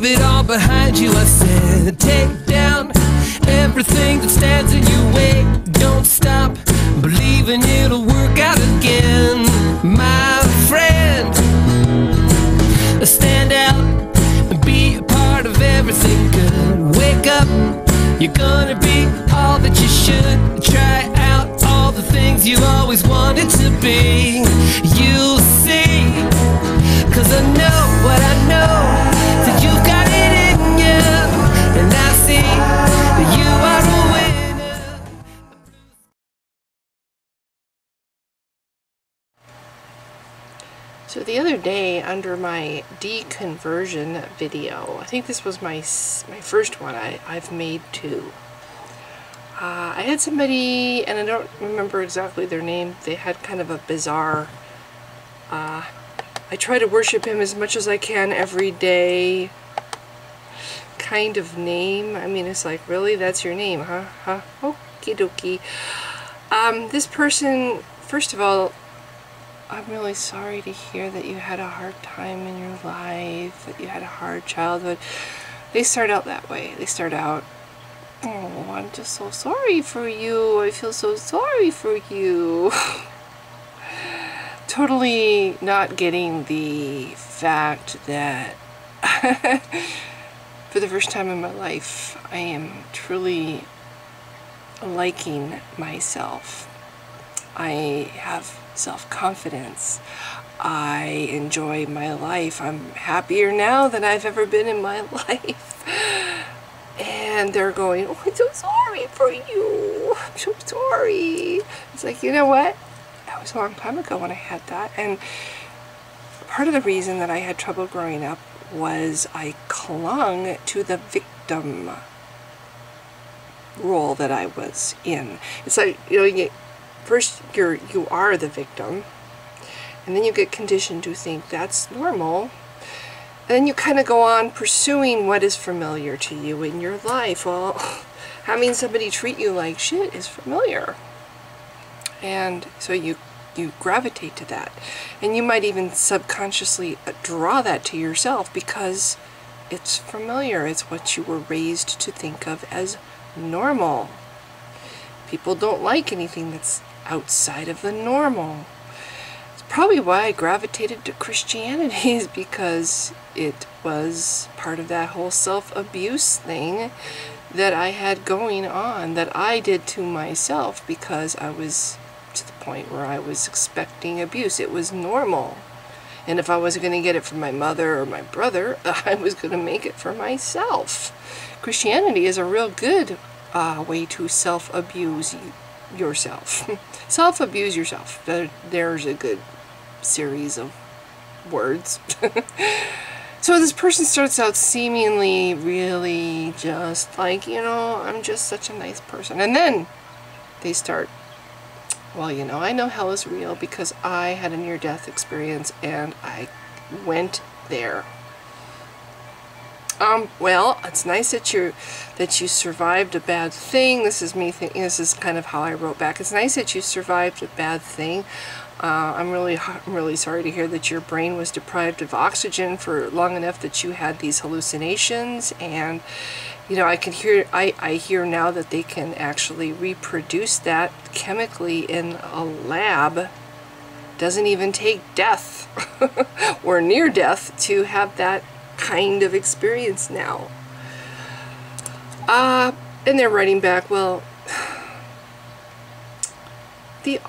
leave it all behind you. I said, take down everything that stands in your way. Don't stop believing it'll work out again, my friend. Stand out and be a part of everything good. Wake up, you're gonna be all that you should. Try out all the things you've always wanted to be. You'll see, 'cause I know what I know, that you've got it in you, and I see that you are a winner. So the other day, under my deconversion video, I think this was my first one. I've made two. I had somebody, and I don't remember exactly their name, they had kind of a bizarre, I try to worship him as much as I can every day kind of name. I mean, it's like, really? That's your name, huh? Okie dokie. This person, first of all, I'm really sorry to hear that you had a hard time in your life, that you had a hard childhood. They start out that way. They start out, oh, I'm just so sorry for you. I feel so sorry for you. Totally not getting the fact that for the first time in my life, I am truly liking myself. I have self-confidence. I enjoy my life. I'm happier now than I've ever been in my life. And they're going, oh, I'm so sorry for you. I'm so sorry. It's like, you know what? That was a long time ago when I had that. And part of the reason that I had trouble growing up was I clung to the victim role that I was in. It's like, you know, first you are the victim, and then you get conditioned to think that's normal, and then you kind of go on pursuing what is familiar to you in your life. Well, having somebody treat you like shit is familiar, and so you gravitate to that, and you might even subconsciously draw that to yourself because it's familiar. It's what you were raised to think of as normal. People don't like anything that's outside of the normal. It's probably why I gravitated to Christianity, is because it was part of that whole self-abuse thing that I had going on, that I did to myself because I was to the point where I was expecting abuse. It was normal. And if I wasn't going to get it from my mother or my brother, I was going to make it for myself. Christianity is a real good way to self-abuse yourself. Self-abuse yourself. There's a good series of words. So this person starts out seemingly really just like, you know, I'm just such a nice person. And then they start, well, you know, I know hell is real because I had a near-death experience and I went there. Well, it's nice that you survived a bad thing. This is me thinking, this is kind of how I wrote back. It's nice that you survived a bad thing. I'm really sorry to hear that your brain was deprived of oxygen for long enough that you had these hallucinations. And you know, I hear now that they can actually reproduce that chemically in a lab. Doesn't even take death or near death to have that kind of experience now. And they're writing back, well, the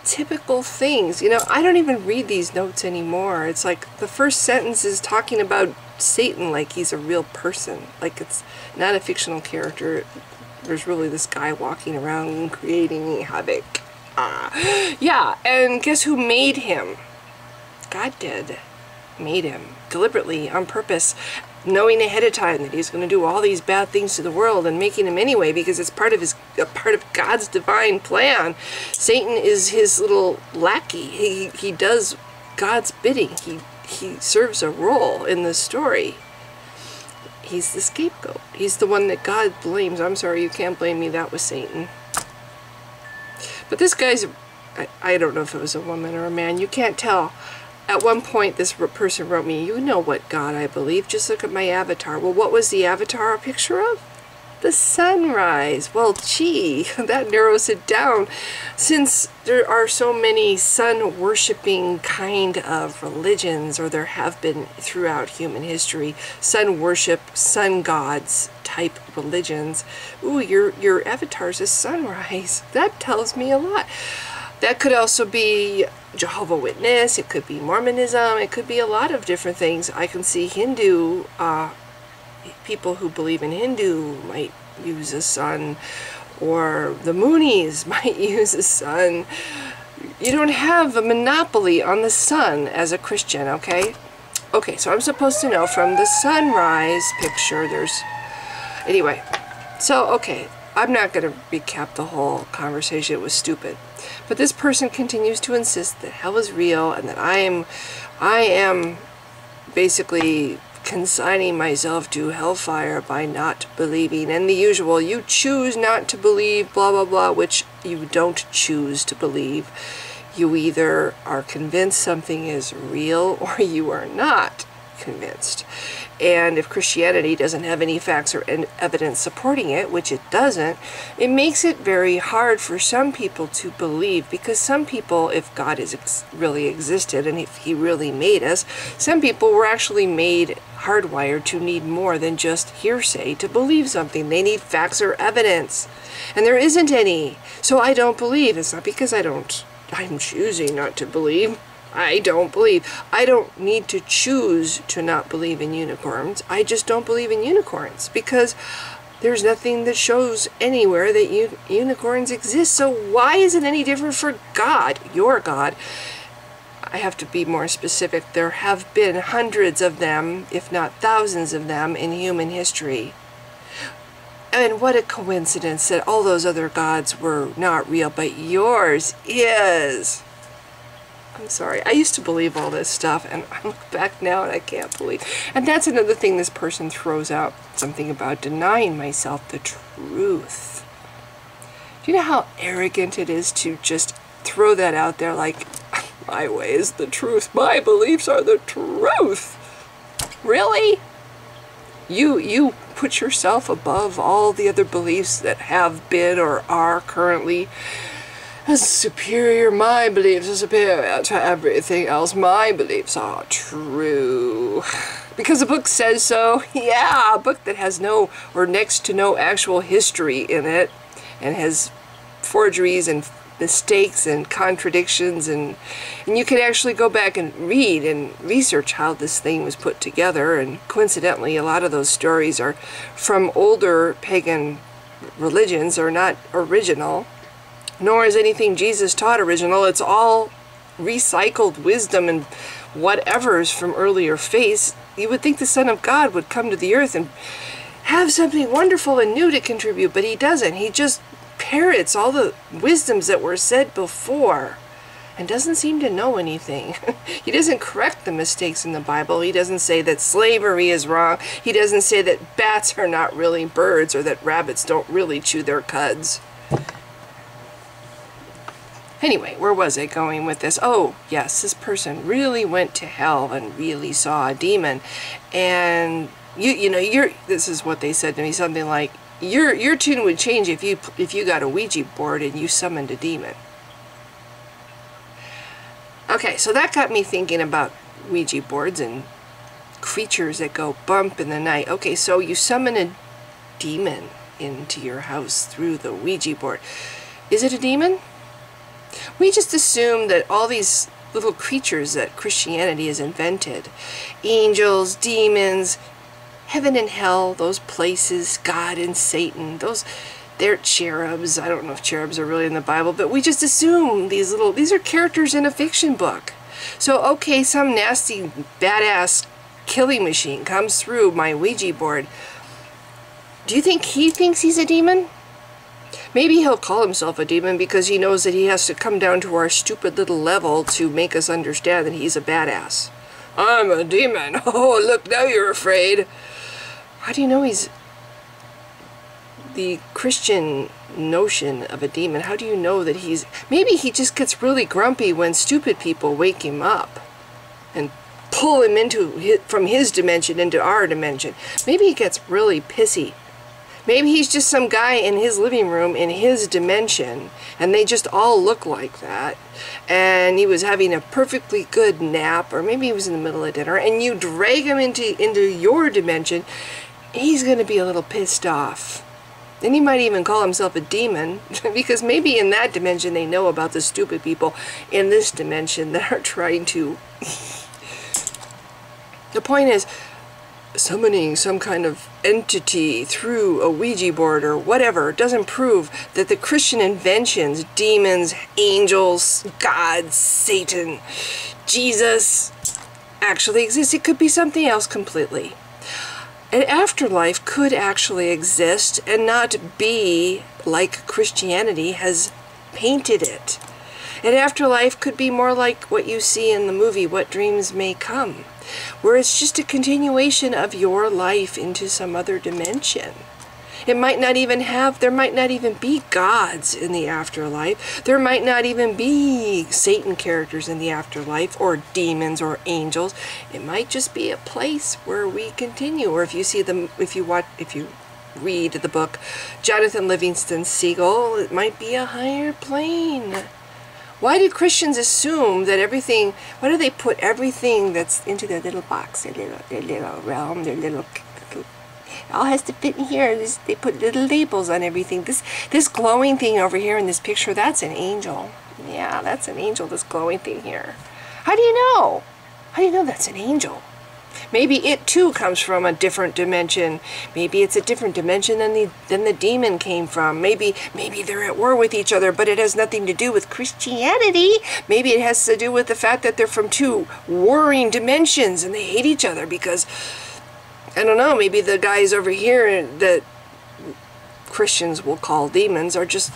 typical things, you know, I don't even read these notes anymore. It's like the first sentence is talking about Satan like he's a real person, like it's not a fictional character. There's really this guy walking around and creating havoc. Yeah, and guess who made him? God did. Made him deliberately, on purpose, knowing ahead of time that he's going to do all these bad things to the world, and making him anyway because it's part of God's divine plan. Satan is his little lackey. He does God's bidding. He serves a role in the story. He's the scapegoat. He's the one that God blames. I'm sorry, you can't blame me. That was Satan. But this guy's, I don't know if it was a woman or a man. You can't tell. At one point, this person wrote me, "You know what God I believe. Just look at my avatar." Well, what was the avatar a picture of? The sunrise. Well, gee, that narrows it down. Since there are so many sun-worshipping kind of religions, or there have been throughout human history, sun worship, sun gods type religions. Ooh, your avatar's a sunrise. That tells me a lot. That could also be Jehovah's Witness. It could be Mormonism. It could be a lot of different things. I can see Hindu people who believe in Hindu might use a sun, or the Moonies might use a sun. You don't have a monopoly on the sun as a Christian, okay? Okay, so I'm supposed to know from the sunrise picture anyway, so okay, I'm not going to recap the whole conversation. It was stupid. But this person continues to insist that hell is real, and that I am basically consigning myself to hellfire by not believing. And the usual, you choose not to believe, blah, blah, blah, which you don't choose to believe. You either are convinced something is real, or you are not convinced. And if Christianity doesn't have any facts or evidence supporting it, which it doesn't, it makes it very hard for some people to believe, because some people, if God really existed and if he really made us, some people were actually made hardwired to need more than just hearsay to believe something. They need facts or evidence, and there isn't any. So I don't believe. It's not because I'm choosing not to believe. I don't believe. I don't need to choose to not believe in unicorns. I just don't believe in unicorns, because there's nothing that shows anywhere that unicorns exist. So why is it any different for God, your God? I have to be more specific. There have been hundreds of them, if not thousands of them, in human history. And what a coincidence that all those other gods were not real, but yours is. I'm sorry. I used to believe all this stuff, and I look back now and I can't believe. And that's another thing this person throws out, something about denying myself the truth. Do you know how arrogant it is to just throw that out there like, my way is the truth, my beliefs are the truth? Really? You put yourself above all the other beliefs that have been or are currently as superior. My beliefs are superior to everything else. My beliefs are true. Because the book says so. Yeah, a book that has no or next to no actual history in it, and has forgeries and mistakes and contradictions, and you can actually go back and read and research how this thing was put together. And coincidentally, a lot of those stories are from older pagan religions, are not original, nor is anything Jesus taught original. It's all recycled wisdom and whatever's from earlier faiths. You would think the Son of God would come to the earth and have something wonderful and new to contribute, but he doesn't. He just parrots all the wisdoms that were said before and doesn't seem to know anything. He doesn't correct the mistakes in the Bible. He doesn't say that slavery is wrong. He doesn't say that bats are not really birds, or that rabbits don't really chew their cuds. Anyway, where was I going with this? Oh, yes, this person really went to hell and really saw a demon. And this is what they said to me, something like, your tune would change if you got a Ouija board and you summoned a demon. Okay, so that got me thinking about Ouija boards and creatures that go bump in the night. Okay, so you summon a demon into your house through the Ouija board. Is it a demon? We just assume that all these little creatures that Christianity has invented, angels, demons, heaven and hell, those places, God and Satan, they're cherubs. I don't know if cherubs are really in the Bible, but we just assume these are characters in a fiction book. So, okay, some nasty, badass killing machine comes through my Ouija board. Do you think he thinks he's a demon? Maybe he'll call himself a demon because he knows that he has to come down to our stupid little level to make us understand that he's a badass. I'm a demon. Oh, look, now you're afraid. How do you know he's the Christian notion of a demon? How do you know that maybe he just gets really grumpy when stupid people wake him up. and pull him from his dimension into our dimension. Maybe he gets really pissy. Maybe he's just some guy in his living room in his dimension, and they just all look like that. And he was having a perfectly good nap, or maybe he was in the middle of dinner, and you drag him into your dimension. He's going to be a little pissed off. And he might even call himself a demon, because maybe in that dimension they know about the stupid people in this dimension that are trying to... The point is, summoning some kind of entity through a Ouija board or whatever doesn't prove that the Christian inventions, demons, angels, God, Satan, Jesus, actually exist. It could be something else completely. An afterlife could actually exist and not be like Christianity has painted it. An afterlife could be more like what you see in the movie, What Dreams May Come, where it's just a continuation of your life into some other dimension. It might not even there might not even be gods in the afterlife. There might not even be Satan characters in the afterlife, or demons or angels. It might just be a place where we continue. Or if you read the book Jonathan Livingston Seagull, it might be a higher plane. Why do Christians assume that everything, why do they put everything that's into their little box, their little realm, their little it all has to fit in here. They put little labels on everything. This glowing thing over here in this picture, that's an angel. Yeah, that's an angel, this glowing thing here. How do you know? How do you know that's an angel? Maybe it too comes from a different dimension. Maybe it's a different dimension than the demon came from. Maybe they're at war with each other, but it has nothing to do with Christianity. Maybe it has to do with the fact that they're from two warring dimensions and they hate each other because, I don't know, maybe the guys over here that Christians will call demons are just,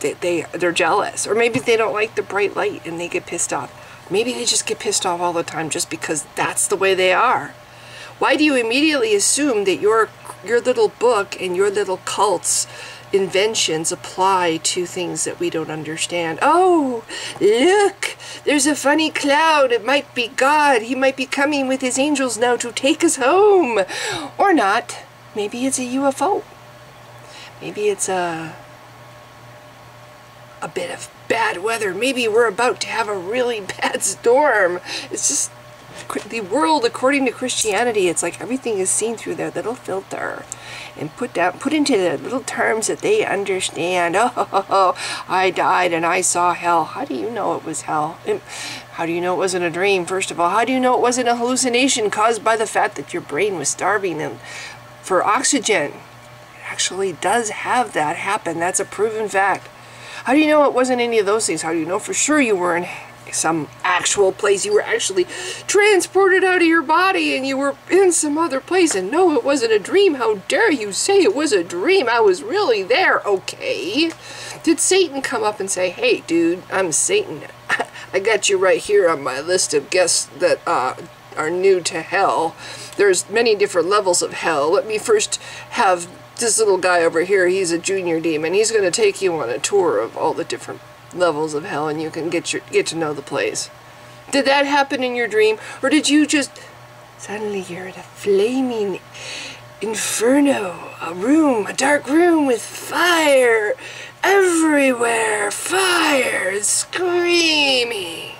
they're jealous. Or maybe they don't like the bright light and they get pissed off. Maybe they just get pissed off all the time just because that's the way they are. Why do you immediately assume that your little book and your little cult's inventions apply to things that we don't understand? Oh, look, there's a funny cloud. It might be God. He might be coming with his angels now to take us home. Or not. Maybe it's a UFO. Maybe it's a bit of bad weather. Maybe we're about to have a really bad storm. It's just the world, according to Christianity, it's like everything is seen through their little filter and put into the little terms that they understand. Oh, I died and I saw hell. How do you know it was hell? How do you know it wasn't a dream? First of all, how do you know it wasn't a hallucination caused by the fact that your brain was starving and for oxygen? It actually does have that happen. That's a proven fact. How do you know it wasn't any of those things? How do you know for sure you were in some actual place? You were actually transported out of your body and you were in some other place. And no, it wasn't a dream. How dare you say it was a dream? I was really there. Okay. Did Satan come up and say, hey, dude, I'm Satan. I got you right here on my list of guests that are new to hell. There's many different levels of hell. Let me first have this little guy over here. He's a junior demon. He's going to take you on a tour of all the different levels of hell and you can get to know the place. Did that happen in your dream? Or did you just suddenly you're in a flaming inferno, a dark room with fire everywhere, fire screaming?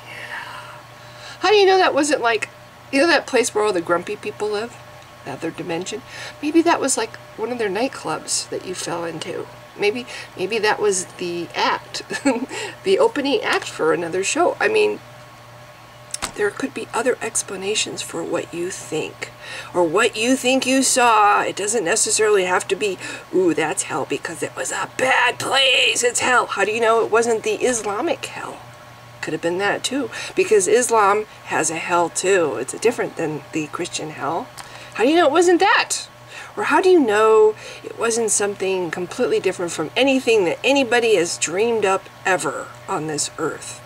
How do you know that wasn't like, you know that place where all the grumpy people live? Other dimension? Maybe that was like one of their nightclubs that you fell into. Maybe that was the act, the opening act for another show. I mean, there could be other explanations for what you think, or what you think you saw. It doesn't necessarily have to be, ooh, that's hell because it was a bad place. It's hell. How do you know it wasn't the Islamic hell? Could have been that too, because Islam has a hell too. It's different than the Christian hell. How do you know it wasn't that? Or how do you know it wasn't something completely different from anything that anybody has dreamed up ever on this earth?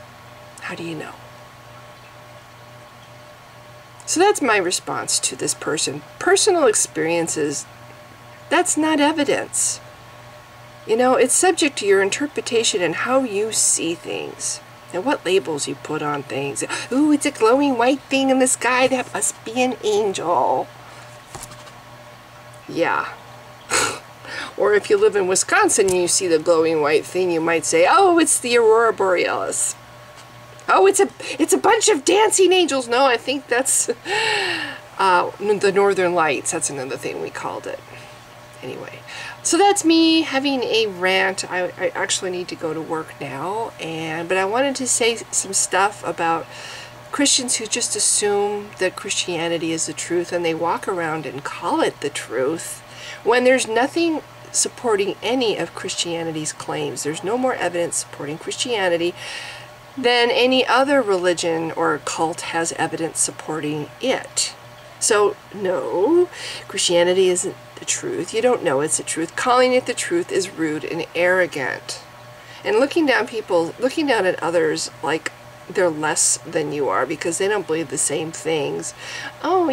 How do you know? So that's my response to this person. Personal experiences, that's not evidence. You know, it's subject to your interpretation and how you see things. And what labels you put on things. Ooh, it's a glowing white thing in the sky. That must be an angel. Yeah. Or if you live in Wisconsin and you see the glowing white thing, you might say, oh, it's the Aurora Borealis. Oh, it's a bunch of dancing angels. No, I think that's the Northern Lights. That's another thing we called it. Anyway, so that's me having a rant. I actually need to go to work now, but I wanted to say some stuff about Christians who just assume that Christianity is the truth, and they walk around and call it the truth when there's nothing supporting any of Christianity's claims. There's no more evidence supporting Christianity than any other religion or cult has evidence supporting it. So, no, Christianity isn't the truth. You don't know it's the truth. Calling it the truth is rude and arrogant. And looking down at others like they're less than you are because they don't believe the same things. Oh,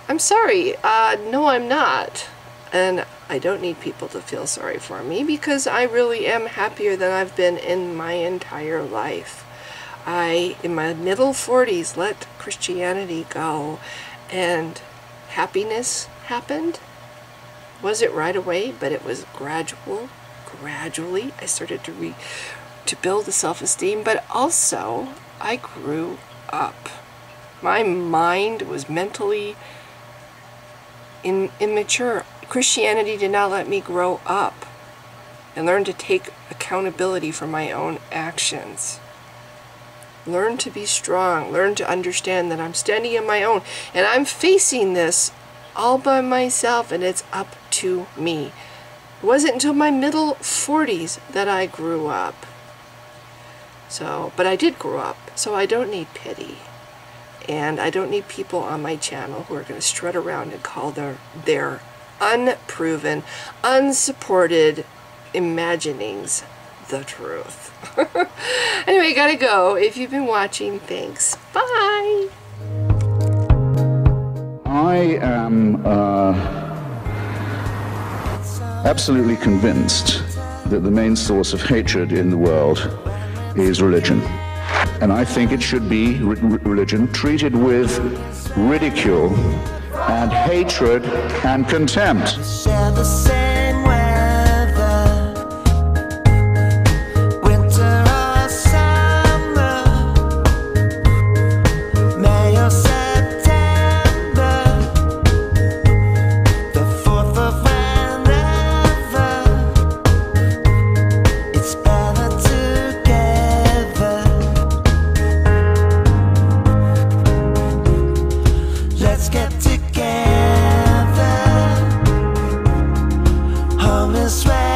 I'm sorry. No, I'm not. And I don't need people to feel sorry for me because I really am happier than I've been in my entire life. In my middle 40s, let Christianity go, and happiness happened. Was it right away? But it was gradual. Gradually, I started to build the self-esteem, but also I grew up. My mind was mentally immature. Christianity did not let me grow up and learn to take accountability for my own actions. Learn to be strong. Learn to understand that I'm standing on my own and I'm facing this all by myself, and it's up to me. It wasn't until my middle 40s that I grew up. But I did grow up, so I don't need pity. And I don't need people on my channel who are going to strut around and call their unproven, unsupported imaginings the truth. Anyway, gotta go. If you've been watching, thanks. Bye! I am absolutely convinced that the main source of hatred in the world is religion. And I think it should be religion treated with ridicule and hatred and contempt. Share the same weather, winter or summer, May or September, the 4th of whenever. It's better together. Let's get together. Home is where